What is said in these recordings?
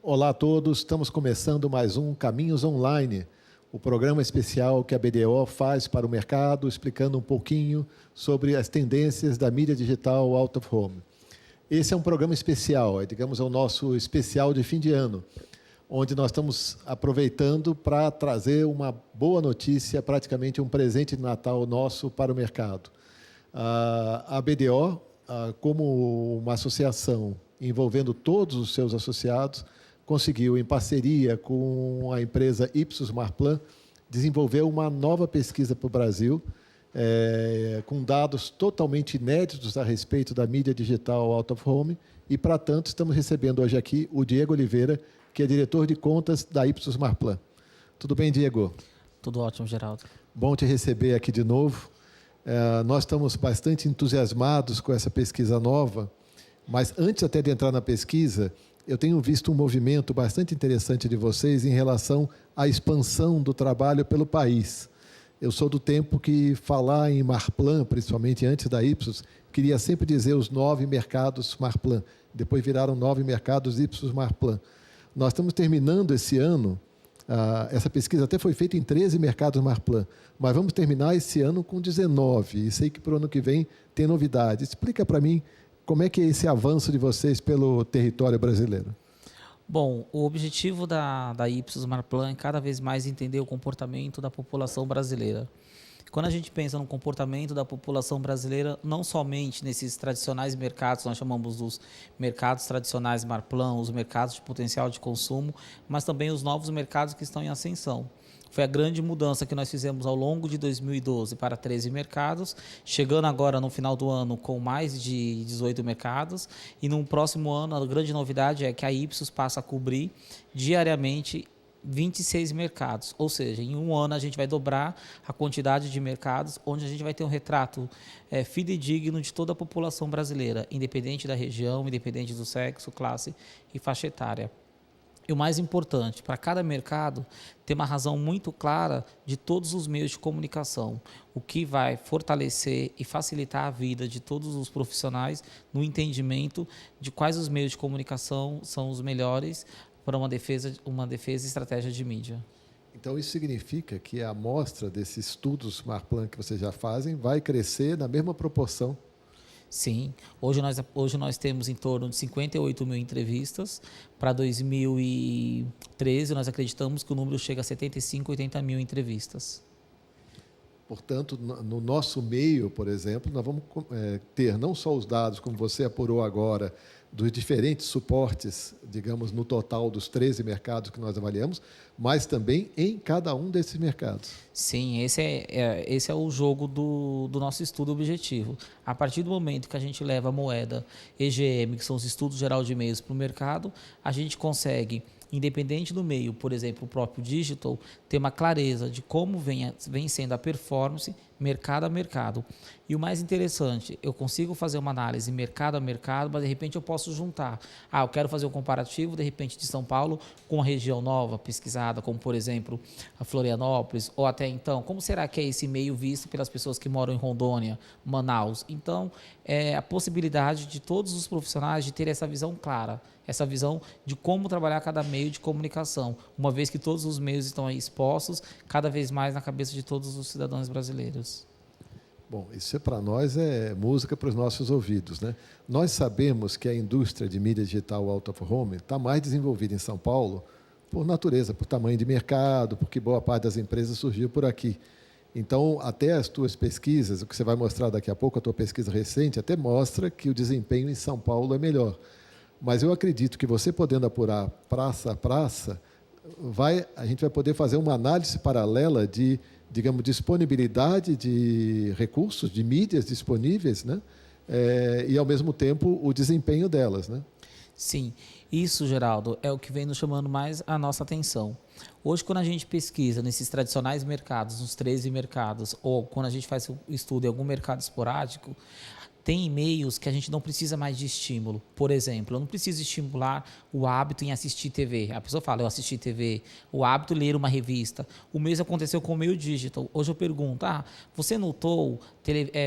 Olá a todos, estamos começando mais um Caminhos Online, o programa especial que a BDO faz para o mercado, explicando um pouquinho sobre as tendências da mídia digital out of home. Esse é um programa especial, digamos, é o nosso especial de fim de ano, onde nós estamos aproveitando para trazer uma boa notícia, praticamente um presente de Natal nosso para o mercado. A BDO, como uma associação envolvendo todos os seus associados, conseguiu, em parceria com a empresa Ipsos Marplan, desenvolver uma nova pesquisa para o Brasil, com dados totalmente inéditos a respeito da mídia digital out of home, e, para tanto, estamos recebendo hoje aqui o Diego Oliveira, que é diretor de contas da Ipsos Marplan. Tudo bem, Diego? Tudo ótimo, Geraldo. Bom te receber aqui de novo. Nós estamos bastante entusiasmados com essa pesquisa nova, mas antes até de entrar na pesquisa, eu tenho visto um movimento bastante interessante de vocês em relação à expansão do trabalho pelo país. Eu sou do tempo que falar em Marplan, principalmente antes da Ipsos, queria sempre dizer os 9 mercados Marplan. Depois viraram 9 mercados Ipsos Marplan. Nós estamos terminando esse ano, essa pesquisa até foi feita em 13 mercados Marplan, mas vamos terminar esse ano com 19, e sei que para o ano que vem tem novidade. Explica para mim como é que é esse avanço de vocês pelo território brasileiro. Bom, o objetivo da Ipsos Marplan é cada vez mais entender o comportamento da população brasileira. Quando a gente pensa no comportamento da população brasileira, não somente nesses tradicionais mercados, nós chamamos dos mercados tradicionais Marplan, os mercados de potencial de consumo, mas também os novos mercados que estão em ascensão. Foi a grande mudança que nós fizemos ao longo de 2012 para 13 mercados, chegando agora no final do ano com mais de 18 mercados, e no próximo ano a grande novidade é que a Ipsos passa a cobrir diariamente 26 mercados, ou seja, em um ano a gente vai dobrar a quantidade de mercados, onde a gente vai ter um retrato fidedigno de toda a população brasileira, independente da região, independente do sexo, classe e faixa etária. E o mais importante, para cada mercado, ter uma razão muito clara de todos os meios de comunicação, o que vai fortalecer e facilitar a vida de todos os profissionais no entendimento de quais os meios de comunicação são os melhores para uma defesa e estratégia de mídia. Então, isso significa que a amostra desses estudos Marplan que vocês já fazem vai crescer na mesma proporção? Sim, hoje nós temos em torno de 58 mil entrevistas. Para 2013, nós acreditamos que o número chega a 75, 80 mil entrevistas. Portanto, no nosso meio, por exemplo, nós vamos ter não só os dados, como você apurou agora, dos diferentes suportes, digamos, no total dos 13 mercados que nós avaliamos, mas também em cada um desses mercados. Sim, esse é o jogo do nosso estudo objetivo. A partir do momento que a gente leva a moeda EGM, que são os estudos geral de meios, para o mercado, a gente consegue, independente do meio, por exemplo, o próprio digital, ter uma clareza de como vem sendo a performance mercado a mercado. E o mais interessante, eu consigo fazer uma análise mercado a mercado, mas de repente eu posso juntar. Eu quero fazer um comparativo, de repente, de São Paulo com uma região nova, pesquisada, como, por exemplo, a Florianópolis, ou até então, como será que é esse meio visto pelas pessoas que moram em Rondônia, Manaus? Então, é a possibilidade de todos os profissionais de ter essa visão clara, essa visão de como trabalhar cada meio de comunicação, uma vez que todos os meios estão aí expostos, cada vez mais na cabeça de todos os cidadãos brasileiros. Bom, isso para nós é música para os nossos ouvidos, né? Nós sabemos que a indústria de mídia digital out of home está mais desenvolvida em São Paulo por natureza, por tamanho de mercado, porque boa parte das empresas surgiu por aqui. Então, até as tuas pesquisas, o que você vai mostrar daqui a pouco, a tua pesquisa recente, até mostra que o desempenho em São Paulo é melhor. Mas eu acredito que você podendo apurar praça a praça, a gente vai poder fazer uma análise paralela de, digamos, disponibilidade de recursos, de mídias disponíveis, né? E, ao mesmo tempo, o desempenho delas, né? Sim, isso, Geraldo, é o que vem nos chamando mais a nossa atenção. Hoje, quando a gente pesquisa nesses tradicionais mercados, nos 13 mercados, ou quando a gente faz o estudo em algum mercado esporádico, tem e-mails que a gente não precisa mais de estímulo. Por exemplo, eu não preciso estimular o hábito em assistir TV. A pessoa fala, eu assisti TV. O hábito ler uma revista. O mesmo aconteceu com o meio digital. Hoje eu pergunto, você notou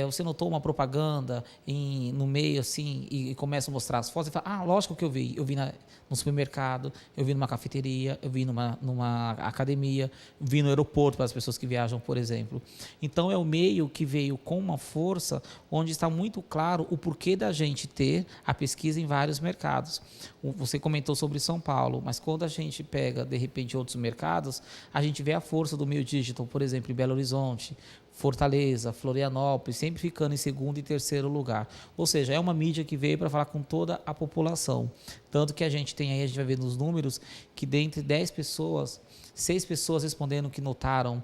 você notou uma propaganda no meio assim e começa a mostrar as fotos e fala, lógico que eu vi no supermercado, eu vi numa cafeteria, eu vi numa academia, vi no aeroporto para as pessoas que viajam, por exemplo. Então é o meio que veio com uma força onde está muito claro o porquê da gente ter a pesquisa em vários mercados. Você comentou sobre São Paulo, mas quando a gente pega de repente outros mercados, a gente vê a força do meio digital, por exemplo, em Belo Horizonte, Fortaleza, Florianópolis, sempre ficando em segundo e terceiro lugar. Ou seja, é uma mídia que veio para falar com toda a população. Tanto que a gente tem aí, a gente vai ver nos números, que dentre 10 pessoas, 6 pessoas respondendo que notaram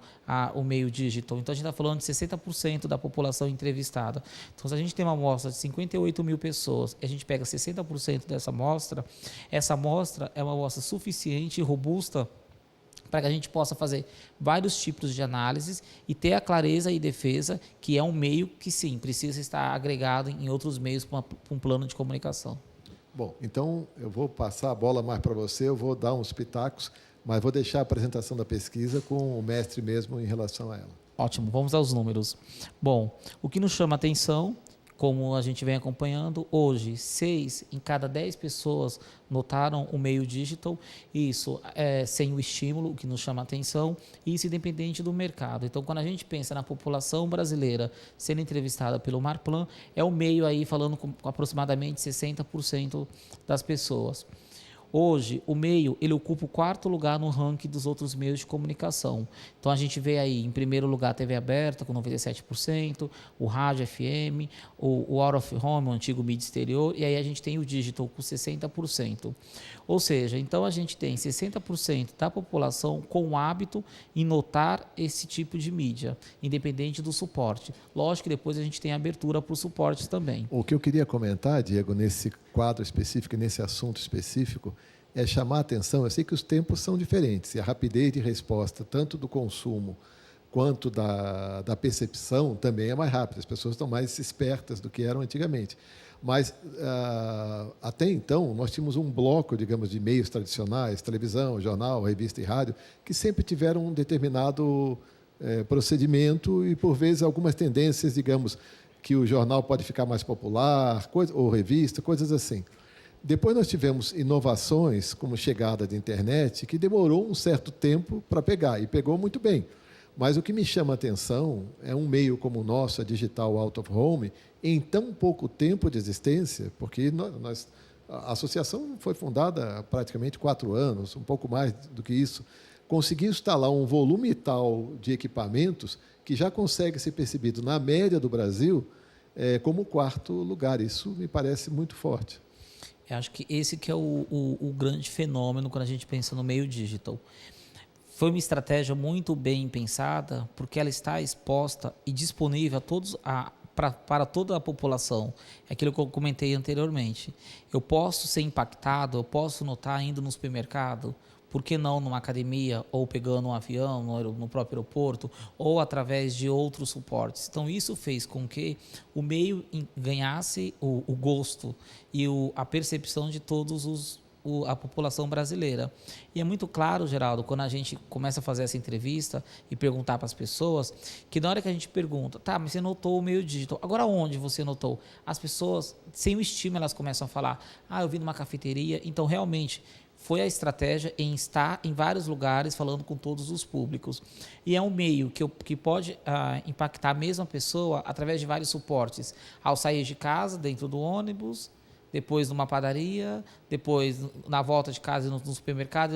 o meio digital. Então, a gente está falando de 60% da população entrevistada. Então, se a gente tem uma amostra de 58 mil pessoas e a gente pega 60% dessa amostra, essa amostra é uma amostra suficiente e robusta para que a gente possa fazer vários tipos de análises e ter a clareza e defesa que é um meio que, sim, precisa estar agregado em outros meios para um plano de comunicação. Bom, então eu vou passar a bola mais para você, eu vou dar uns pitacos, mas vou deixar a apresentação da pesquisa com o mestre mesmo em relação a ela. Ótimo, vamos aos números. Bom, o que nos chama a atenção, como a gente vem acompanhando, hoje 6 em cada 10 pessoas notaram o meio digital, isso sem o estímulo, o que nos chama a atenção, e isso independente do mercado. Então, quando a gente pensa na população brasileira sendo entrevistada pelo Marplan, é o meio aí falando com aproximadamente 60% das pessoas. Hoje, o meio, ele ocupa o 4º lugar no ranking dos outros meios de comunicação. Então, a gente vê aí, em primeiro lugar, a TV aberta, com 97%, o rádio FM, o out of home, o antigo mídia exterior, e aí a gente tem o digital com 60%. Ou seja, então a gente tem 60% da população com o hábito em notar esse tipo de mídia, independente do suporte. Lógico que depois a gente tem abertura para os suportes também. O que eu queria comentar, Diego, nesse quadro específico, nesse assunto específico, é chamar a atenção. Eu sei que os tempos são diferentes e a rapidez de resposta, tanto do consumo quanto da percepção, também é mais rápida. As pessoas estão mais espertas do que eram antigamente. Mas, até então, nós tínhamos um bloco, digamos, de meios tradicionais, televisão, jornal, revista e rádio, que sempre tiveram um determinado procedimento e, por vezes, algumas tendências, digamos, que o jornal pode ficar mais popular, ou revista, coisas assim. Depois nós tivemos inovações, como chegada de internet, que demorou um certo tempo para pegar, e pegou muito bem. Mas o que me chama a atenção é um meio como o nosso, a Digital Out of Home, em tão pouco tempo de existência, porque a associação foi fundada há praticamente 4 anos, um pouco mais do que isso, conseguiu instalar um volume tal de equipamentos que já consegue ser percebido na média do Brasil como o 4º lugar. Isso me parece muito forte. Eu acho que esse que é o grande fenômeno quando a gente pensa no meio digital. Foi uma estratégia muito bem pensada, porque ela está exposta e disponível para toda a população. É aquilo que eu comentei anteriormente. Eu posso ser impactado, eu posso notar indo no supermercado, por que não numa academia, ou pegando um avião no próprio aeroporto, ou através de outros suportes. Então, isso fez com que o meio ganhasse o gosto e a percepção de todos a população brasileira. E é muito claro, Geraldo, quando a gente começa a fazer essa entrevista e perguntar para as pessoas, que na hora que a gente pergunta, tá, mas você notou o meio digital, agora onde você notou? As pessoas, sem o estímulo, elas começam a falar, eu vi numa cafeteria. Então, realmente, foi a estratégia em estar em vários lugares falando com todos os públicos. E é um meio que pode impactar a mesma pessoa através de vários suportes. Ao sair de casa, dentro do ônibus, depois numa padaria, depois na volta de casa no supermercado,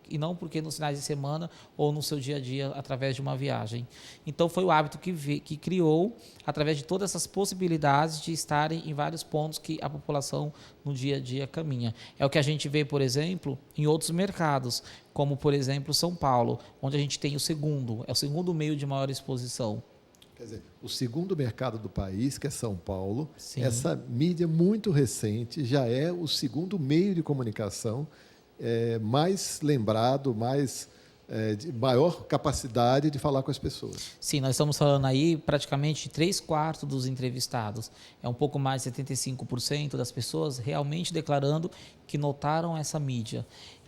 e não porque nos finais de semana ou no seu dia a dia através de uma viagem. Então foi o hábito que criou, através de todas essas possibilidades de estarem em vários pontos que a população no dia a dia caminha. É o que a gente vê, por exemplo, em outros mercados, como por exemplo São Paulo, onde a gente tem o segundo meio de maior exposição. Quer dizer, o segundo mercado do país, que é São Paulo, Sim. Essa mídia muito recente já é o segundo meio de comunicação mais lembrado, de maior capacidade de falar com as pessoas. Sim, nós estamos falando aí praticamente 3/4 dos entrevistados. É um pouco mais de 75% das pessoas realmente declarando que notaram essa mídia.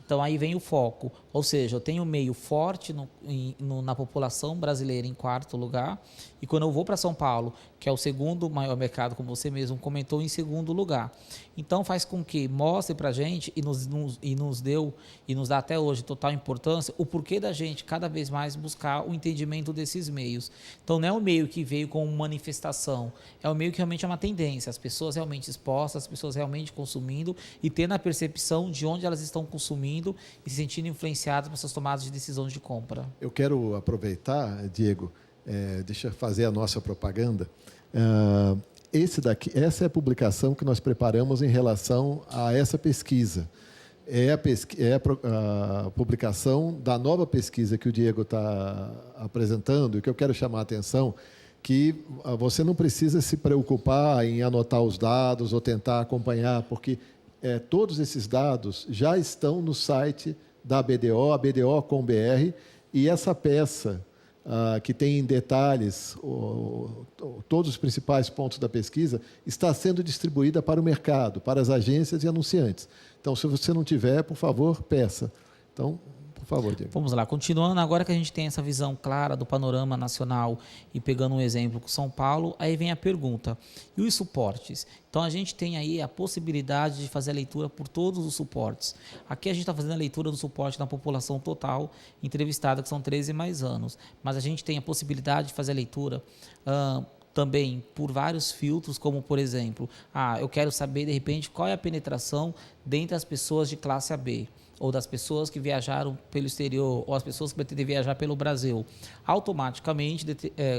Então, aí vem o foco. Ou seja, eu tenho meio forte na população brasileira em quarto lugar, e quando eu vou para São Paulo, que é o segundo maior mercado, como você mesmo comentou, em segundo lugar. Então, faz com que mostre para a gente, e nos dá até hoje total importância, o porquê da gente cada vez mais buscar o entendimento desses meios. Então, não é um meio que veio com manifestação, é um meio que realmente é uma tendência, as pessoas realmente expostas, as pessoas realmente consumindo e tendo a percepção de onde elas estão consumindo e se sentindo influenciadas por suas tomadas de decisão de compra. Eu quero aproveitar, Diego, deixa eu fazer a nossa propaganda. Essa é a publicação que nós preparamos em relação a essa pesquisa. É a publicação da nova pesquisa que o Diego está apresentando, e que eu quero chamar a atenção, que você não precisa se preocupar em anotar os dados ou tentar acompanhar, porque todos esses dados já estão no site da BDO, a BDO.com.br, e essa peça, que tem em detalhes todos os principais pontos da pesquisa, está sendo distribuída para o mercado, para as agências e anunciantes. Então, se você não tiver, por favor, peça. Então, por favor, Diego. Vamos lá, continuando, agora que a gente tem essa visão clara do panorama nacional e pegando um exemplo com São Paulo, aí vem a pergunta, e os suportes? Então, a gente tem aí a possibilidade de fazer a leitura por todos os suportes. Aqui a gente está fazendo a leitura do suporte na população total entrevistada, que são 13 mais anos, mas a gente tem a possibilidade de fazer a leitura também por vários filtros, como, por exemplo, eu quero saber, de repente, qual é a penetração dentre as pessoas de classe AB, ou das pessoas que viajaram pelo exterior, ou as pessoas que pretendem viajar pelo Brasil. Automaticamente,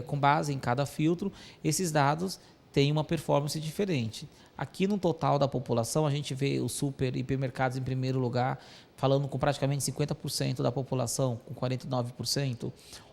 com base em cada filtro, esses dados têm uma performance diferente. Aqui no total da população, a gente vê os super hipermercados em primeiro lugar, falando com praticamente 50% da população, com 49%.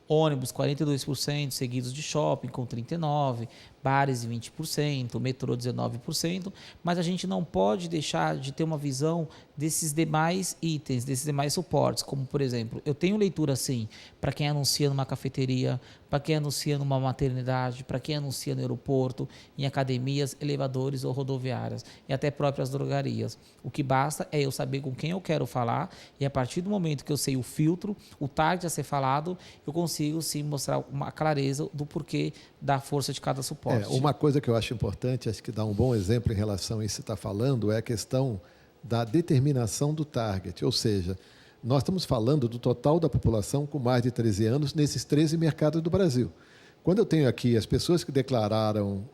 Ônibus, 42%, seguidos de shopping, com 39%, bares, 20%, metrô, 19%, mas a gente não pode deixar de ter uma visão desses demais itens, desses demais suportes, como, por exemplo, eu tenho leitura, sim, para quem anuncia numa cafeteria, para quem anuncia numa maternidade, para quem anuncia no aeroporto, em academias, elevadores ou rodoviárias, e até próprias drogarias. O que basta é eu saber com quem eu quero falar, e a partir do momento que eu sei o filtro, o target a ser falado, eu consigo, sim, mostrar uma clareza do porquê da força de cada suporte. Uma coisa que eu acho importante, acho que dá um bom exemplo em relação a isso que você está falando, é a questão da determinação do target, ou seja, nós estamos falando do total da população com mais de 13 anos nesses 13 mercados do Brasil. Quando eu tenho aqui as pessoas que declararam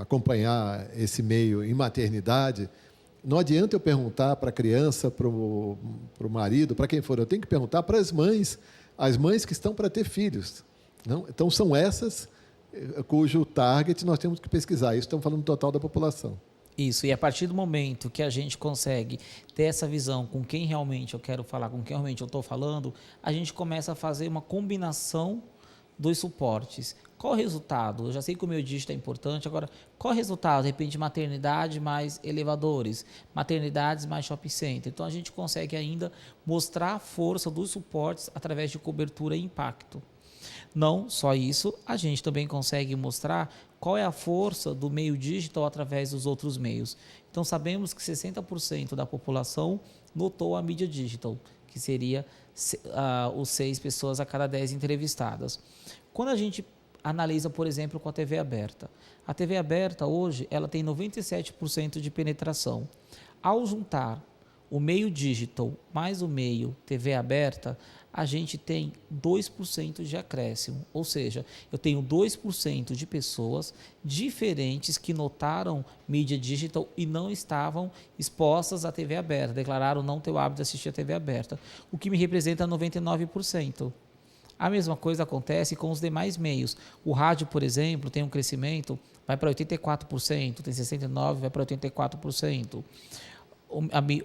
acompanhar esse meio em maternidade, não adianta eu perguntar para a criança, para o marido, para quem for, eu tenho que perguntar para as mães que estão para ter filhos. Não? Então, são essas cujo target nós temos que pesquisar. Isso estamos falando do total da população. Isso, e a partir do momento que a gente consegue ter essa visão com quem realmente eu quero falar, com quem realmente eu estou falando, a gente começa a fazer uma combinação dos suportes. Qual o resultado? Eu já sei que o meu dígito é importante, agora, qual o resultado? De repente, maternidade mais elevadores, maternidades mais shopping center. Então, a gente consegue ainda mostrar a força dos suportes através de cobertura e impacto. Não só isso, a gente também consegue mostrar qual é a força do meio digital através dos outros meios. Então, sabemos que 60% da população notou a mídia digital, que seria os 6 pessoas a cada 10 entrevistadas. Quando a gente analisa, por exemplo, com a TV aberta. A TV aberta, hoje, ela tem 97% de penetração. Ao juntar o meio digital mais o meio TV aberta, a gente tem 2% de acréscimo, ou seja, eu tenho 2% de pessoas diferentes que notaram mídia digital e não estavam expostas à TV aberta, declararam não ter o hábito de assistir a TV aberta, o que me representa 99%. A mesma coisa acontece com os demais meios. O rádio, por exemplo, tem um crescimento, vai para 84%, tem 69%, vai para 84%.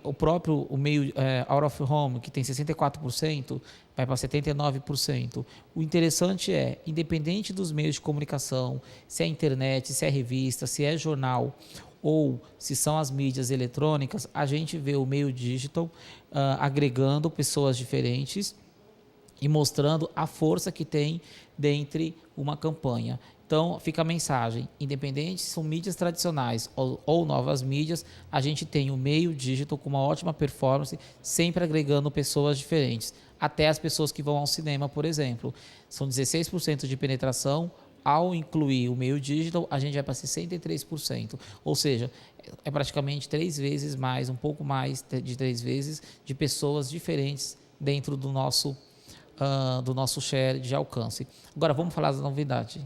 O próprio meio out of home, que tem 64%, vai para 79%. O interessante é, independente dos meios de comunicação, se é internet, se é revista, se é jornal, ou se são as mídias eletrônicas, a gente vê o meio digital agregando pessoas diferentes e mostrando a força que tem dentre uma campanha. Então, fica a mensagem, independente se são mídias tradicionais ou novas mídias, a gente tem o meio digital com uma ótima performance, sempre agregando pessoas diferentes. Até as pessoas que vão ao cinema, por exemplo. São 16% de penetração, ao incluir o meio digital, a gente vai para 63%. Ou seja, é praticamente 3 vezes mais, um pouco mais de 3 vezes, de pessoas diferentes dentro do nosso share de alcance. Agora, vamos falar da novidade.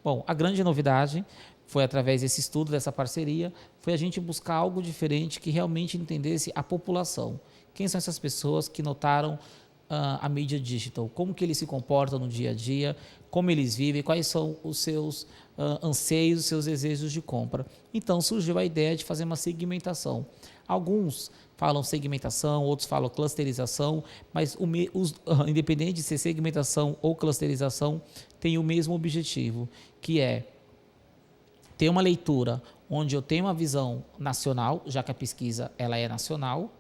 Bom, a grande novidade foi através desse estudo, dessa parceria, foi a gente buscar algo diferente que realmente entendesse a população. Quem são essas pessoas que notaram a mídia digital? Como que eles se comportam no dia a dia? Como eles vivem? Quais são os seus anseios, os seus desejos de compra? Então surgiu a ideia de fazer uma segmentação. Alguns falam segmentação, outros falam clusterização, mas independente de ser segmentação ou clusterização, tem o mesmo objetivo, que é ter uma leitura onde eu tenho uma visão nacional, já que a pesquisa ela é nacional,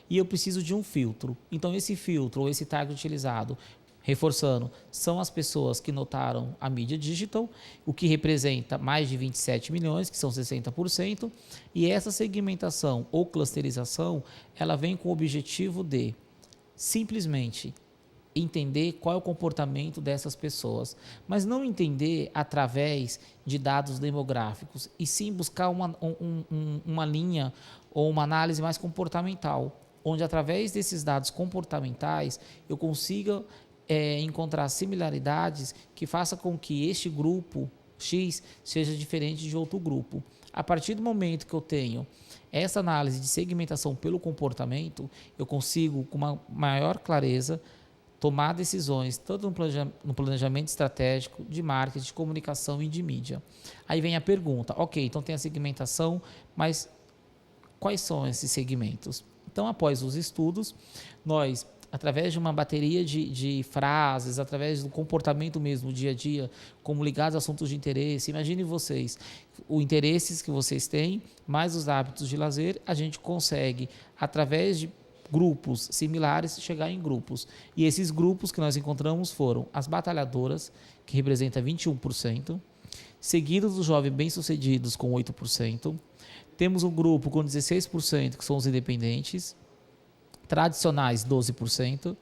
e eu preciso de um filtro. Então, esse filtro ou esse target utilizado, reforçando, são as pessoas que notaram a mídia digital, o que representa mais de 27 milhões, que são 60%, e essa segmentação ou clusterização, ela vem com o objetivo de simplesmente entender qual é o comportamento dessas pessoas, mas não entender através de dados demográficos, e sim buscar uma linha ou uma análise mais comportamental, onde através desses dados comportamentais eu consiga encontrar similaridades que façam com que este grupo X seja diferente de outro grupo. A partir do momento que eu tenho essa análise de segmentação pelo comportamento, eu consigo, com uma maior clareza, tomar decisões, tanto no planejamento estratégico, de marketing, de comunicação e de mídia. Aí vem a pergunta, ok, então tem a segmentação, mas quais são esses segmentos? Então, após os estudos, nós, através de uma bateria de frases, através do comportamento mesmo, dia a dia, como ligados a assuntos de interesse, imagine vocês, os interesses que vocês têm, mais os hábitos de lazer, a gente consegue, através de grupos similares, chegar em grupos. E esses grupos que nós encontramos foram as batalhadoras, que representa 21%, seguidos dos jovens bem-sucedidos com 8%, temos um grupo com 16%, que são os independentes, tradicionais 12%,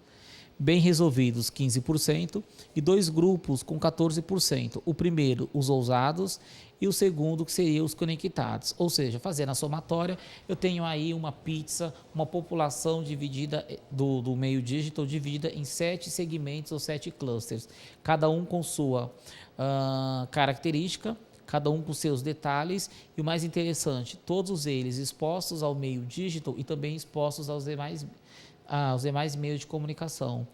bem resolvidos 15% e 2 grupos com 14%. O primeiro, os ousados, e o segundo, que seria os conectados. Ou seja, fazendo a somatória, eu tenho aí uma pizza, uma população dividida do meio digital, dividida em 7 segmentos ou 7 clusters, cada um com sua característica, cada um com seus detalhes, e o mais interessante, todos eles expostos ao meio digital e também expostos aos demais meios de comunicação.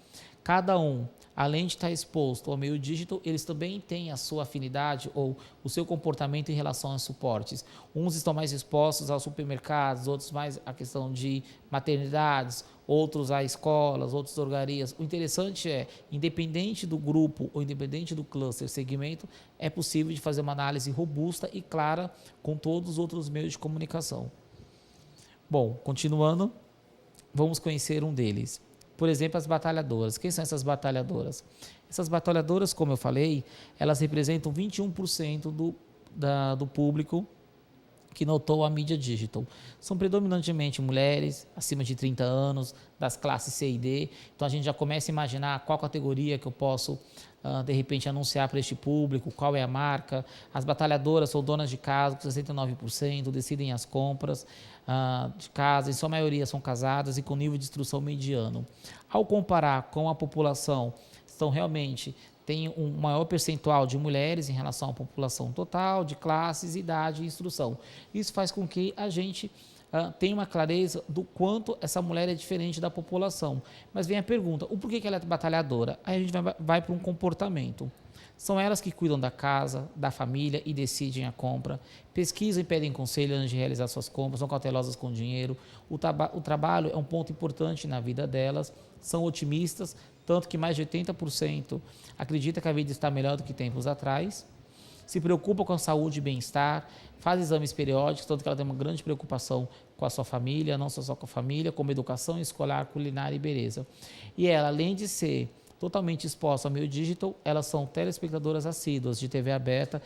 Cada um, além de estar exposto ao meio digital, eles também têm a sua afinidade ou o seu comportamento em relação aos suportes. Uns estão mais expostos aos supermercados, outros mais à questão de maternidades, outros a escolas, outros a drogarias. O interessante é, independente do grupo ou independente do cluster, segmento, é possível de fazer uma análise robusta e clara com todos os outros meios de comunicação. Bom, continuando, vamos conhecer um deles. Por exemplo, as batalhadoras. Quem são essas batalhadoras? Essas batalhadoras, como eu falei, elas representam 21% do público que notou a mídia digital. São predominantemente mulheres, acima de 30 anos, das classes C e D. Então, a gente já começa a imaginar qual categoria que eu posso, de repente, anunciar para este público, qual é a marca. As batalhadoras são donas de casa, com 69%, decidem as compras de casa, em sua maioria são casadas e com nível de instrução mediano. Ao comparar com a população, tem um maior percentual de mulheres em relação à população total, de classes, idade e instrução. Isso faz com que a gente tenha uma clareza do quanto essa mulher é diferente da população. Mas vem a pergunta, o porquê que ela é batalhadora? Aí a gente vai para um comportamento. São elas que cuidam da casa, da família e decidem a compra, pesquisam e pedem conselho antes de realizar suas compras, são cautelosas com dinheiro, o trabalho é um ponto importante na vida delas, são otimistas, tanto que mais de 80% acredita que a vida está melhor do que tempos atrás, se preocupa com a saúde e bem-estar, faz exames periódicos, tanto que ela tem uma grande preocupação com a sua família, não só com a família, como educação escolar, culinária e beleza. E ela, além de ser totalmente expostas ao meio digital, elas são telespectadoras assíduas de TV aberta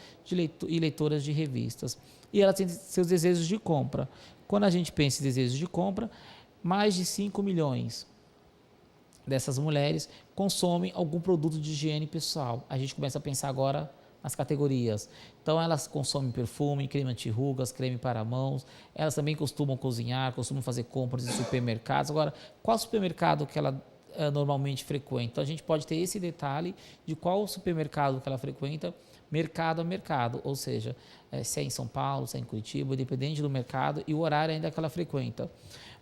e leitoras de revistas. E elas têm seus desejos de compra. Quando a gente pensa em desejos de compra, mais de 5 milhões dessas mulheres consomem algum produto de higiene pessoal. A gente começa a pensar agora nas categorias. Então, elas consomem perfume, creme anti-rugas, creme para mãos. Elas também costumam cozinhar, costumam fazer compras em supermercados. Agora, qual supermercado que ela normalmente frequenta? Então, a gente pode ter esse detalhe de qual supermercado que ela frequenta, mercado a mercado, ou seja, se é em São Paulo, se é em Curitiba, dependente do mercado e o horário ainda que ela frequenta.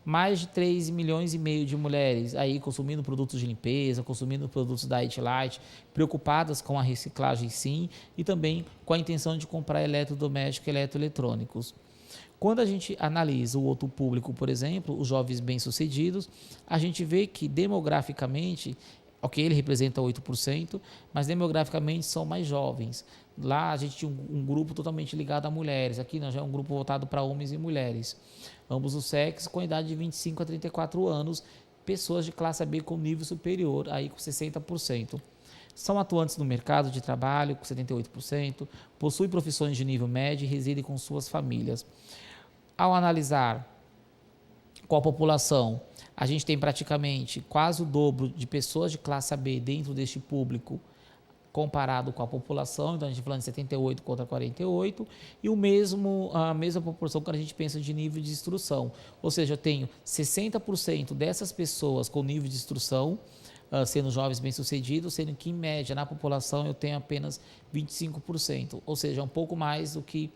Mais de 3,5 milhões de mulheres aí consumindo produtos de limpeza, consumindo produtos da Etilite, preocupadas com a reciclagem sim, e também com a intenção de comprar eletrodomésticos e eletroeletrônicos. Quando a gente analisa o outro público, por exemplo, os jovens bem-sucedidos, a gente vê que demograficamente, ok, ele representa 8%, mas demograficamente são mais jovens. Lá a gente tinha um grupo totalmente ligado a mulheres, aqui nós já é um grupo voltado para homens e mulheres. Ambos os sexos com idade de 25 a 34 anos, pessoas de classe AB com nível superior, aí com 60%. São atuantes no mercado de trabalho, com 78%, possuem profissões de nível médio e residem com suas famílias. Ao analisar com a população, a gente tem praticamente quase o dobro de pessoas de classe AB dentro deste público, comparado com a população, então a gente está falando de 78 contra 48, e a mesma proporção quando a gente pensa de nível de instrução. Ou seja, eu tenho 60% dessas pessoas com nível de instrução, sendo jovens bem-sucedidos, sendo que, em média, na população, eu tenho apenas 25%, ou seja, um pouco mais do que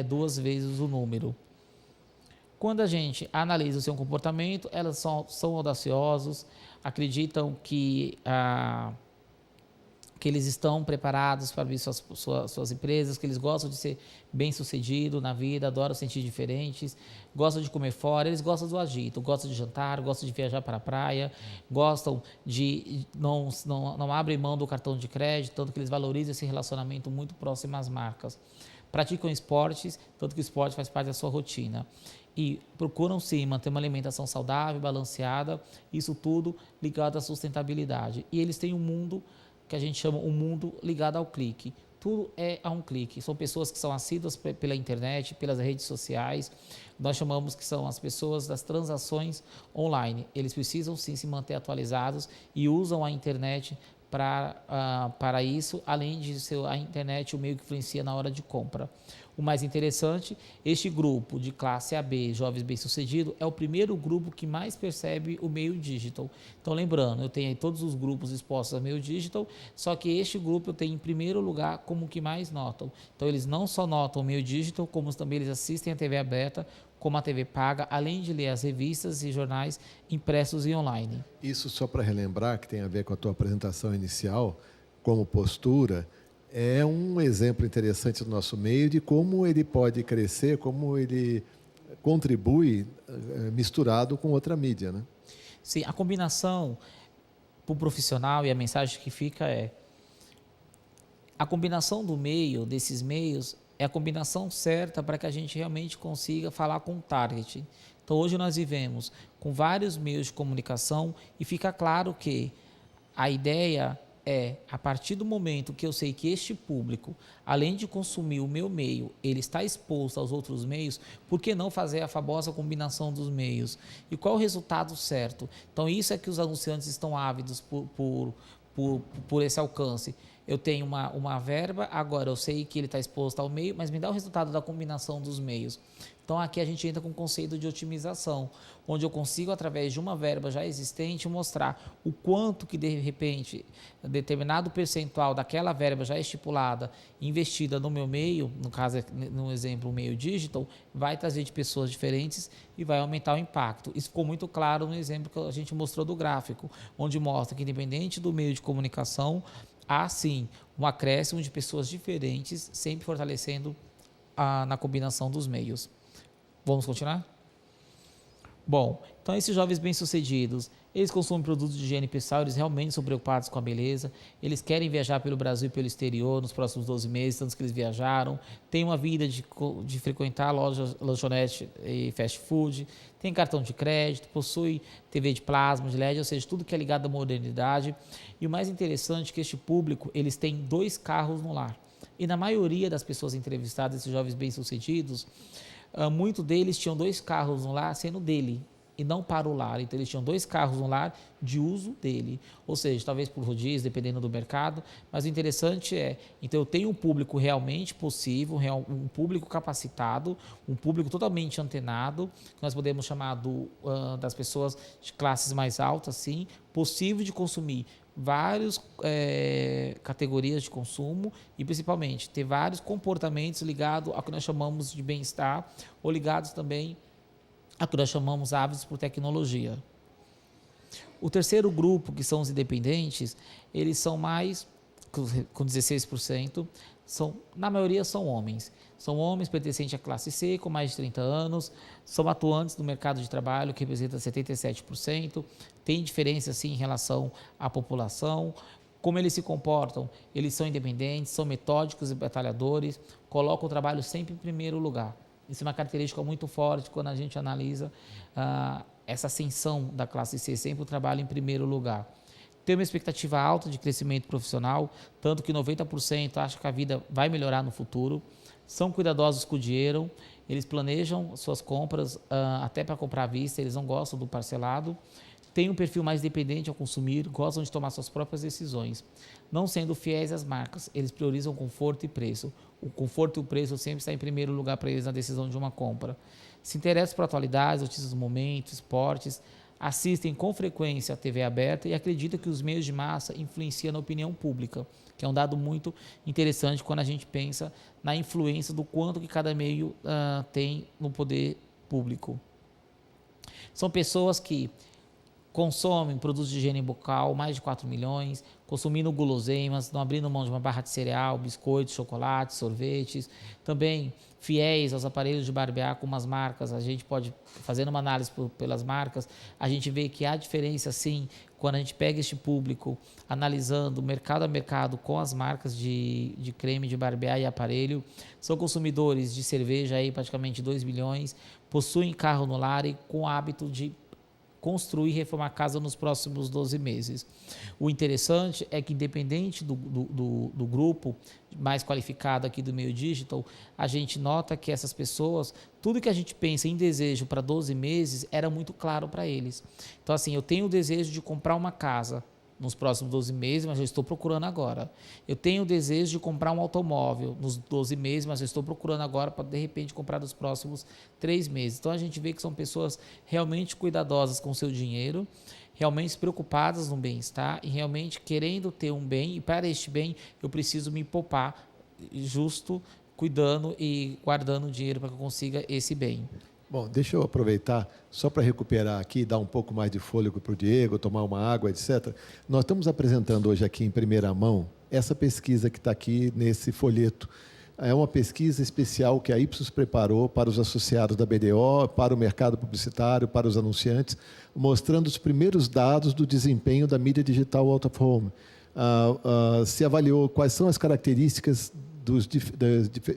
2 vezes o número. Quando a gente analisa o seu comportamento, elas são audaciosos, acreditam que eles estão preparados para abrir suas empresas, que eles gostam de ser bem-sucedido na vida, adoram sentir diferentes, gostam de comer fora, eles gostam do agito, gostam de jantar, gostam de viajar para a praia, gostam de não abrem mão do cartão de crédito, tanto que eles valorizam esse relacionamento muito próximo às marcas. Praticam esportes, tanto que o esporte faz parte da sua rotina. E procuram sim manter uma alimentação saudável, balanceada, isso tudo ligado à sustentabilidade. E eles têm um mundo que a gente chama um mundo ligado ao clique. Tudo é a um clique. São pessoas que são assíduas pela internet, pelas redes sociais. Nós chamamos que são as pessoas das transações online. Eles precisam sim se manter atualizados e usam a internet para isso, além de ser a internet o meio que influencia na hora de compra. O mais interessante, este grupo de classe AB, jovens bem-sucedidos, é o primeiro grupo que mais percebe o meio digital. Então, lembrando, eu tenho aí todos os grupos expostos ao meio digital, só que este grupo eu tenho em primeiro lugar como que mais notam. Então, eles não só notam o meio digital, como também eles assistem a TV aberta, como a TV paga, além de ler as revistas e jornais impressos e online. Isso só para relembrar, que tem a ver com a tua apresentação inicial, como postura, é um exemplo interessante do nosso meio de como ele pode crescer, como ele contribui misturado com outra mídia, né? Sim, a combinação para o profissional e a mensagem que fica a combinação do meio, desses meios, é a combinação certa para que a gente realmente consiga falar com o target. Então, hoje nós vivemos com vários meios de comunicação e fica claro que a ideia a partir do momento que eu sei que este público, além de consumir o meu meio, ele está exposto aos outros meios, por que não fazer a famosa combinação dos meios? E qual o resultado certo? Então, isso é que os anunciantes estão ávidos por esse alcance. Eu tenho uma verba, agora eu sei que ele está exposto ao meio, mas me dá o resultado da combinação dos meios. Então, aqui a gente entra com o conceito de otimização, onde eu consigo, através de uma verba já existente, mostrar o quanto que, de repente, determinado percentual daquela verba já estipulada, investida no meu meio, no caso, no exemplo, o meio digital, vai trazer de pessoas diferentes e vai aumentar o impacto. Isso ficou muito claro no exemplo que a gente mostrou do gráfico, onde mostra que, independente do meio de comunicação, há sim um acréscimo de pessoas diferentes, sempre fortalecendo na combinação dos meios. Vamos continuar? Bom, então esses jovens bem-sucedidos, Eles consomem produtos de higiene pessoal, eles realmente são preocupados com a beleza, eles querem viajar pelo Brasil e pelo exterior nos próximos 12 meses, tanto que eles viajaram, tem uma vida de frequentar lojas, lanchonete e fast food, tem cartão de crédito, possui TV de plasma, de LED, ou seja, tudo que é ligado à modernidade. E o mais interessante é que este público, eles têm 2 carros no lar. E na maioria das pessoas entrevistadas, esses jovens bem-sucedidos, muitos deles tinham 2 carros no lar sendo dele e não para o lar. Então eles tinham 2 carros no lar de uso dele, ou seja, talvez por rodízio, dependendo do mercado. Mas o interessante é, então eu tenho um público realmente possível, um público capacitado, um público totalmente antenado, que nós podemos chamar das pessoas de classes mais altas, sim, possível de consumir várias categorias de consumo e principalmente ter vários comportamentos ligados ao que nós chamamos de bem-estar ou ligados também ao que nós chamamos hábitos por tecnologia. O terceiro grupo, que são os independentes, eles são mais, com 16%, na maioria são homens. São homens pertencentes à classe C, com mais de 30 anos, são atuantes no mercado de trabalho, que representa 77%, tem diferença sim em relação à população. Como eles se comportam? Eles são independentes, são metódicos e batalhadores, colocam o trabalho sempre em primeiro lugar. Isso é uma característica muito forte quando a gente analisa essa ascensão da classe C, sempre o trabalho em primeiro lugar. Tem uma expectativa alta de crescimento profissional, tanto que 90% acham que a vida vai melhorar no futuro. São cuidadosos com o dinheiro, eles planejam suas compras até para comprar à vista, eles não gostam do parcelado. Têm um perfil mais dependente ao consumir, gostam de tomar suas próprias decisões. Não sendo fiéis às marcas, eles priorizam conforto e preço. O conforto e o preço sempre está em primeiro lugar para eles na decisão de uma compra. Se interessam por atualidades, notícias do momento, esportes, assistem com frequência a TV aberta e acreditam que os meios de massa influenciam na opinião pública, que é um dado muito interessante quando a gente pensa na influência do quanto que cada meio tem no poder público. São pessoas que consomem produtos de higiene bucal, mais de 4 milhões, consumindo guloseimas, não abrindo mão de uma barra de cereal, biscoitos, chocolates, sorvetes, também fiéis aos aparelhos de barbear com umas marcas. A gente pode, fazendo uma análise pelas marcas, a gente vê que há diferença sim, quando a gente pega este público, analisando mercado a mercado com as marcas de creme de barbear e aparelho. São consumidores de cerveja, aí praticamente 2 milhões, possuem carro no lar e com o hábito de construir e reformar a casa nos próximos 12 meses. O interessante é que, independente do grupo mais qualificado aqui do meio digital, a gente nota que essas pessoas, tudo que a gente pensa em desejo para 12 meses, era muito claro para eles. Então, assim, eu tenho o desejo de comprar uma casa nos próximos 12 meses, mas eu estou procurando agora. Eu tenho o desejo de comprar um automóvel nos 12 meses, mas eu estou procurando agora para, de repente, comprar nos próximos 3 meses. Então, a gente vê que são pessoas realmente cuidadosas com o seu dinheiro, realmente preocupadas no bem-estar e realmente querendo ter um bem, e para este bem eu preciso me poupar, justo cuidando e guardando dinheiro para que eu consiga esse bem. Bom, deixa eu aproveitar só para recuperar aqui, dar um pouco mais de fôlego para o Diego, tomar uma água, etc. Nós estamos apresentando hoje aqui em primeira mão essa pesquisa que está aqui nesse folheto. É uma pesquisa especial que a Ipsos preparou para os associados da BDO, para o mercado publicitário, para os anunciantes, mostrando os primeiros dados do desempenho da mídia digital out of home. Se avaliou quais são as características das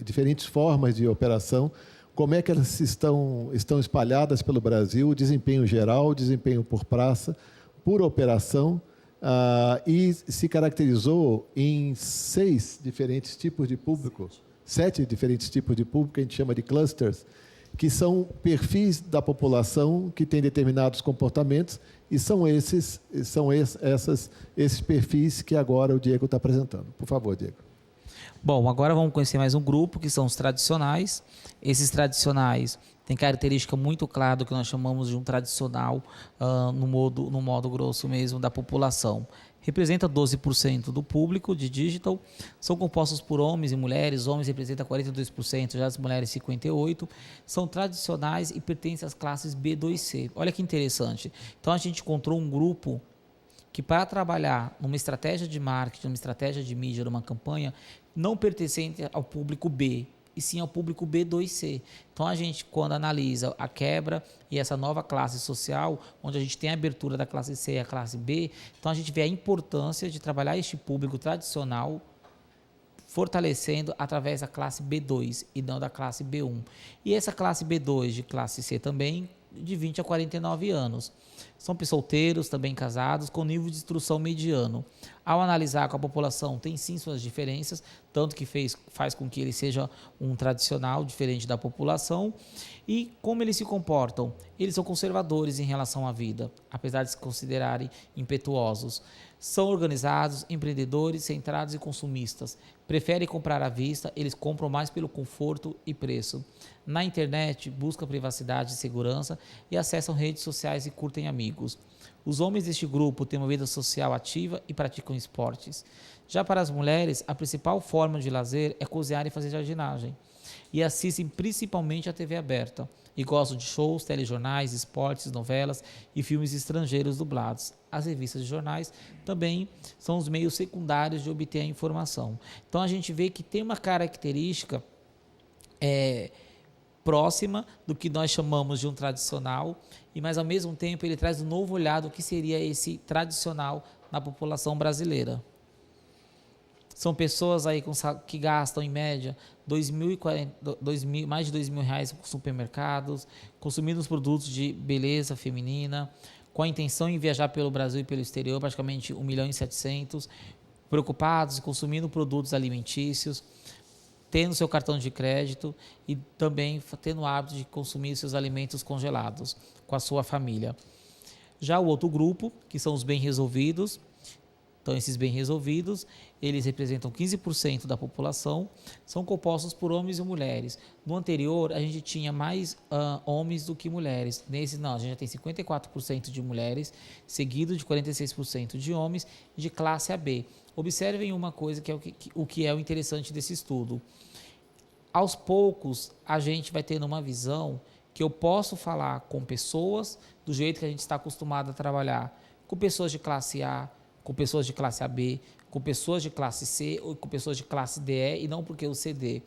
diferentes formas de operação, como é que elas estão espalhadas pelo Brasil, o desempenho geral, o desempenho por praça, por operação, e se caracterizou em 6 diferentes tipos de público, 7 diferentes tipos de público, que a gente chama de clusters, que são perfis da população que têm determinados comportamentos, e são esses perfis que agora o Diego está apresentando. Por favor, Diego. Bom, agora vamos conhecer mais um grupo, que são os tradicionais. Esses tradicionais têm característica muito clara do que nós chamamos de um tradicional no modo grosso mesmo da população. Representa 12% do público de digital, são compostos por homens e mulheres, homens representam 42%, já as mulheres 58%, são tradicionais e pertencem às classes B2C. Olha que interessante. Então a gente encontrou um grupo que, para trabalhar numa estratégia de marketing, numa estratégia de mídia, numa campanha, não pertencente ao público B, e sim ao público B2C. Então, a gente, quando analisa a quebra e essa nova classe social, onde a gente tem a abertura da classe C e a classe B, então a gente vê a importância de trabalhar este público tradicional, fortalecendo através da classe B2 e não da classe B1. E essa classe B2 de classe C também, de 20 a 49 anos. São solteiros, também casados, com nível de instrução mediano. Ao analisar com a população, tem sim suas diferenças, tanto que faz com que ele seja um tradicional, diferente da população. E como eles se comportam? Eles são conservadores em relação à vida, apesar de se considerarem impetuosos. São organizados, empreendedores, centrados e consumistas. Preferem comprar à vista, eles compram mais pelo conforto e preço. Na internet, buscam privacidade e segurança e acessam redes sociais e curtem amigos. Os homens deste grupo têm uma vida social ativa e praticam esportes. Já para as mulheres, a principal forma de lazer é cozinhar e fazer jardinagem. E assistem principalmente à TV aberta. E gostam de shows, telejornais, esportes, novelas e filmes estrangeiros dublados. As revistas de jornais também são os meios secundários de obter a informação. Então a gente vê que tem uma característica próxima do que nós chamamos de um tradicional, mas ao mesmo tempo ele traz um novo olhar do que seria esse tradicional na população brasileira. São pessoas aí que gastam, em média, mais de R$2.000 com supermercados, consumindo os produtos de beleza feminina, com a intenção em viajar pelo Brasil e pelo exterior, praticamente 1.700.000, preocupados, consumindo produtos alimentícios, tendo seu cartão de crédito e também tendo o hábito de consumir seus alimentos congelados com a sua família. Já o outro grupo, que são os bem resolvidos, então esses bem resolvidos, eles representam 15% da população, são compostos por homens e mulheres. No anterior, a gente tinha mais homens do que mulheres. Nesse não, a gente já tem 54% de mulheres, seguido de 46% de homens, de classe AB. Observem uma coisa que é o que é o interessante desse estudo. Aos poucos, a gente vai tendo uma visão que eu posso falar com pessoas do jeito que a gente está acostumado a trabalhar, com pessoas de classe A, com pessoas de classe AB, com pessoas de classe C ou com pessoas de classe DE e não porque o CD.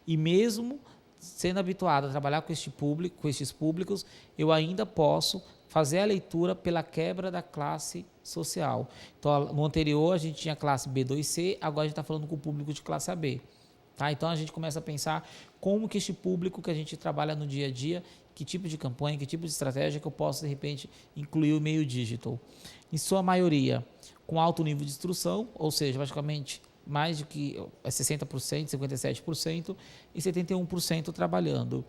E mesmo sendo habituado a trabalhar com estes públicos, eu ainda posso fazer a leitura pela quebra da classe social. Então, no anterior a gente tinha classe B2C, agora a gente está falando com o público de classe AB. Tá? Então a gente começa a pensar como que este público que a gente trabalha no dia a dia, que tipo de campanha, que tipo de estratégia que eu posso de repente incluir o meio digital. Em sua maioria com alto nível de instrução, ou seja, praticamente mais de que 60%, 57% e 71% trabalhando.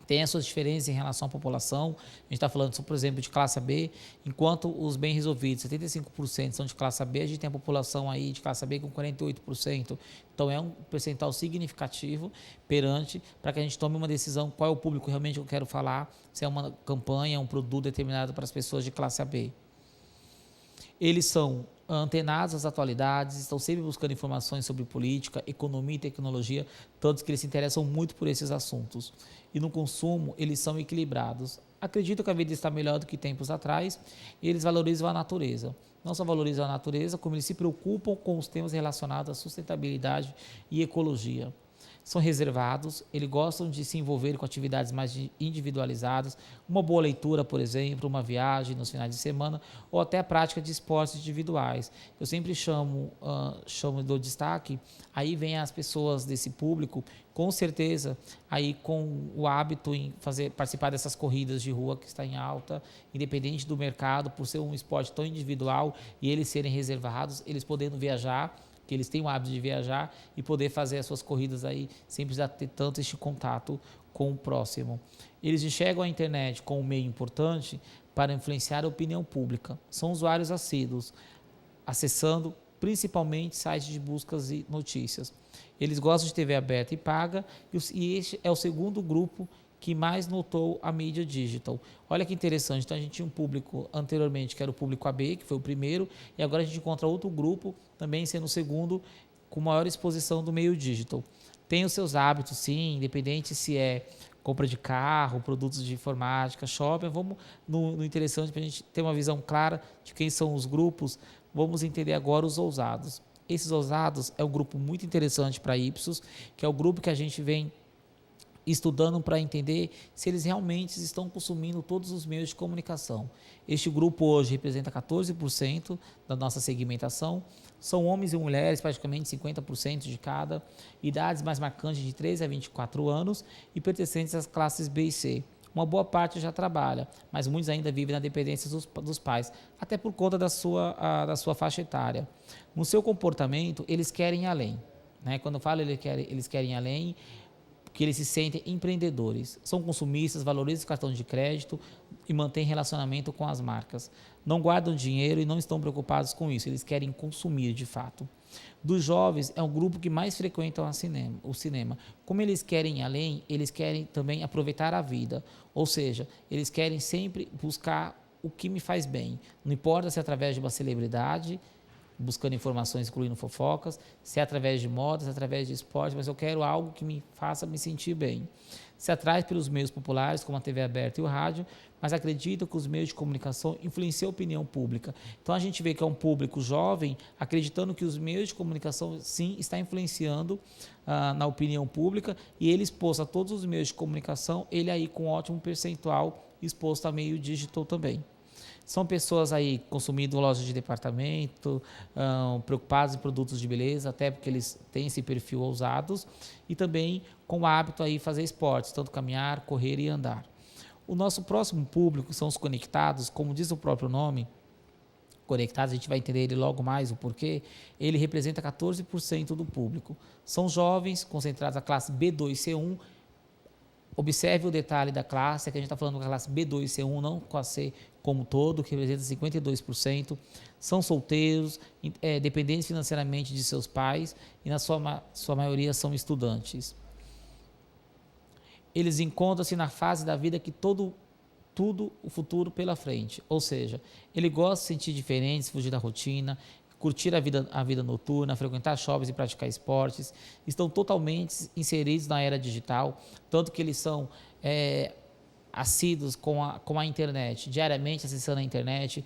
Tem as suas diferenças em relação à população. A gente está falando, por exemplo, de classe AB, enquanto os bem resolvidos, 75% são de classe AB, a gente tem a população aí de classe AB com 48%. Então, é um percentual significativo para que a gente tome uma decisão qual é o público realmente que eu quero falar, se é uma campanha, um produto determinado para as pessoas de classe AB. Eles são antenados às atualidades, estão sempre buscando informações sobre política, economia e tecnologia, todos que eles se interessam muito por esses assuntos. E no consumo, eles são equilibrados. Acredito que a vida está melhor do que tempos atrás e eles valorizam a natureza. Não só valorizam a natureza, como eles se preocupam com os temas relacionados à sustentabilidade e ecologia. São reservados, eles gostam de se envolver com atividades mais individualizadas, uma boa leitura, por exemplo, uma viagem nos finais de semana, ou até a prática de esportes individuais. Eu sempre chamo do destaque, aí vem as pessoas desse público, com certeza, aí com o hábito em participar dessas corridas de rua que está em alta, independente do mercado, por ser um esporte tão individual e eles serem reservados, eles podendo viajar, que eles têm o hábito de viajar e poder fazer as suas corridas aí sem precisar ter tanto este contato com o próximo. Eles enxergam a internet como um meio importante para influenciar a opinião pública. São usuários assíduos, acessando principalmente sites de buscas e notícias. Eles gostam de TV aberta e paga e este é o segundo grupo que mais notou a mídia digital. Olha que interessante, então a gente tinha um público anteriormente que era o público AB, que foi o primeiro, e agora a gente encontra outro grupo, também sendo o segundo, com maior exposição do meio digital. Tem os seus hábitos, sim, independente se é compra de carro, produtos de informática, shopping, vamos no interessante para a gente ter uma visão clara de quem são os grupos, vamos entender agora os ousados. esses ousados é um grupo muito interessante para a Ipsos, que é o grupo que a gente vem estudando para entender se eles realmente estão consumindo todos os meios de comunicação. Este grupo hoje representa 14% da nossa segmentação, são homens e mulheres, praticamente 50% de cada, idades mais marcantes de 13 a 24 anos e pertencentes às classes B e C. Uma boa parte já trabalha, mas muitos ainda vivem na dependência dos pais, até por conta da sua faixa etária. No seu comportamento, eles querem ir além. Né? Quando eu falo eles querem ir além, que eles se sentem empreendedores, são consumistas, valorizam o cartão de crédito e mantêm relacionamento com as marcas. Não guardam dinheiro e não estão preocupados com isso, eles querem consumir de fato. Dos jovens, é um grupo que mais frequenta o cinema. Como eles querem ir além, eles querem também aproveitar a vida, ou seja, eles querem sempre buscar o que me faz bem, não importa se é através de uma celebridade, buscando informações, incluindo fofocas, se é através de moda, se é através de esporte, mas eu quero algo que me faça me sentir bem. Se atrai pelos meios populares, como a TV aberta e o rádio, mas acredito que os meios de comunicação influenciam a opinião pública. Então a gente vê que é um público jovem acreditando que os meios de comunicação, sim, está influenciando na opinião pública, e ele exposto a todos os meios de comunicação, ele aí com um ótimo percentual exposto a meio digital também. São pessoas aí consumindo lojas de departamento, preocupados em produtos de beleza, até porque eles têm esse perfil ousados, e também com o hábito aí de fazer esportes, tanto caminhar, correr e andar. O nosso próximo público são os conectados, como diz o próprio nome, conectados, a gente vai entender ele logo mais o porquê, ele representa 14% do público. São jovens concentrados na classe B2 C1. Observe o detalhe da classe, é que a gente está falando da classe B2 C1, não com a C como todo, que representa 52%. São solteiros, dependentes financeiramente de seus pais e na sua maioria são estudantes. Eles encontram-se na fase da vida que tudo o futuro pela frente, ou seja, ele gosta de se sentir diferente, fugir da rotina, curtir a vida noturna, frequentar shoppings e praticar esportes, estão totalmente inseridos na era digital, tanto que eles são assíduos com a internet, diariamente acessando a internet,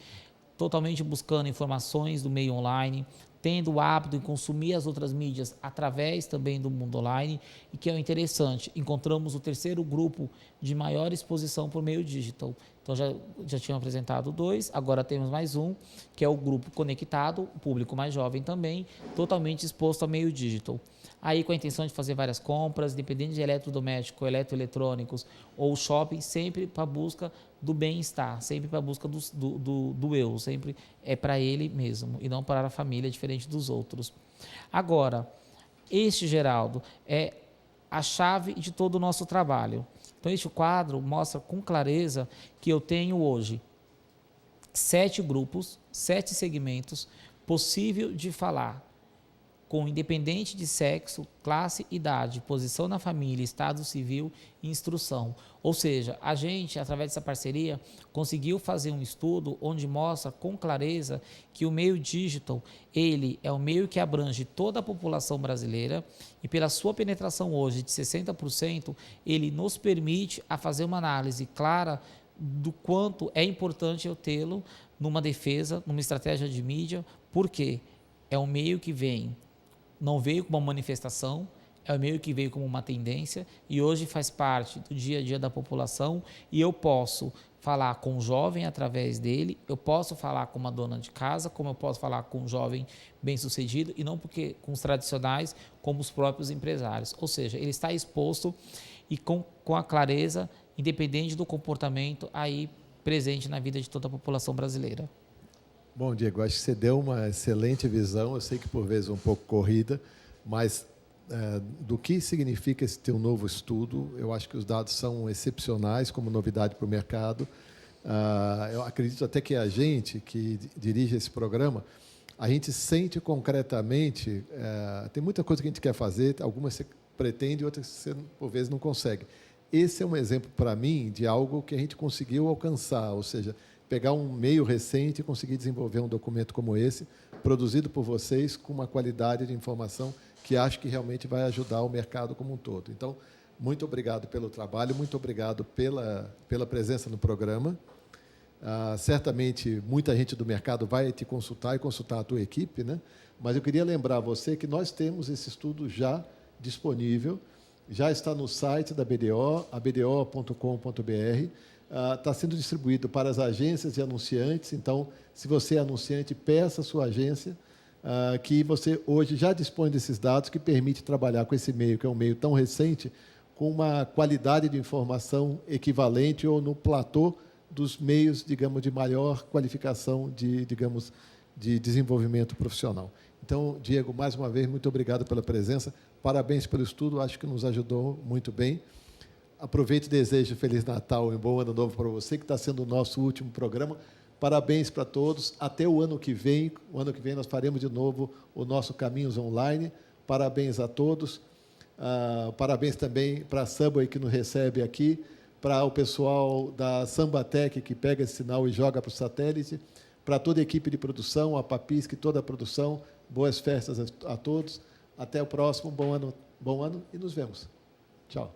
totalmente buscando informações do meio online, tendo o hábito de consumir as outras mídias através também do mundo online, e que é interessante, encontramos o terceiro grupo de maior exposição por meio digital. Então já tinham apresentado 2, agora temos mais um, que é o grupo conectado, o público mais jovem também, totalmente exposto a meio digital. Aí com a intenção de fazer várias compras, independente de eletrodoméstico, eletroeletrônicos ou shopping, sempre para a busca do bem-estar, sempre para a busca do eu, sempre é para ele mesmo e não para a família, diferente dos outros. Agora, este, Geraldo, é a chave de todo o nosso trabalho. Então, este quadro mostra com clareza que eu tenho hoje 7 grupos, 7 segmentos possível de falar, com independente de sexo, classe, idade, posição na família, estado civil e instrução. Ou seja, a gente, através dessa parceria, conseguiu fazer um estudo onde mostra com clareza que o meio digital, ele é o meio que abrange toda a população brasileira, e pela sua penetração hoje de 60%, ele nos permite a fazer uma análise clara do quanto é importante eu tê-lo numa defesa, numa estratégia de mídia, porque é um meio que não veio como uma manifestação, é o meio que veio como uma tendência e hoje faz parte do dia a dia da população, e eu posso falar com um jovem através dele, eu posso falar com uma dona de casa, como eu posso falar com um jovem bem-sucedido, e não porque com os tradicionais, como os próprios empresários. Ou seja, ele está exposto e com a clareza, independente do comportamento aí presente na vida de toda a população brasileira. Bom, Diego, acho que você deu uma excelente visão, eu sei que por vezes um pouco corrida, mas do que significa esse teu novo estudo, eu acho que os dados são excepcionais como novidade para o mercado. Eu acredito até que a gente que dirige esse programa, a gente sente concretamente, tem muita coisa que a gente quer fazer, algumas você pretende, outras você por vezes não consegue. Esse é um exemplo para mim de algo que a gente conseguiu alcançar, ou seja, pegar um meio recente e conseguir desenvolver um documento como esse, produzido por vocês, com uma qualidade de informação que acho que realmente vai ajudar o mercado como um todo. Então, muito obrigado pelo trabalho, muito obrigado pela presença no programa. Certamente, muita gente do mercado vai te consultar e consultar a tua equipe, né? Mas eu queria lembrar a você que nós temos esse estudo já disponível, já está no site da BDO, abdo.com.br, está sendo distribuído para as agências e anunciantes. Então, se você é anunciante, peça a sua agência, que você hoje já dispõe desses dados, que permite trabalhar com esse meio, que é um meio tão recente, com uma qualidade de informação equivalente ou no platô dos meios, digamos, de maior qualificação de desenvolvimento profissional. Então, Diego, mais uma vez, muito obrigado pela presença, parabéns pelo estudo, acho que nos ajudou muito bem. Aproveito e desejo Feliz Natal e um bom Ano Novo para você, que está sendo o nosso último programa. Parabéns para todos, até o ano que vem nós faremos de novo o nosso Caminhos Online. Parabéns a todos, parabéns também para a Subway, que nos recebe aqui, para o pessoal da Sambatec, que pega esse sinal e joga para o satélite, para toda a equipe de produção, a Papisc, toda a produção, boas festas a todos, até o próximo, bom ano e nos vemos. Tchau.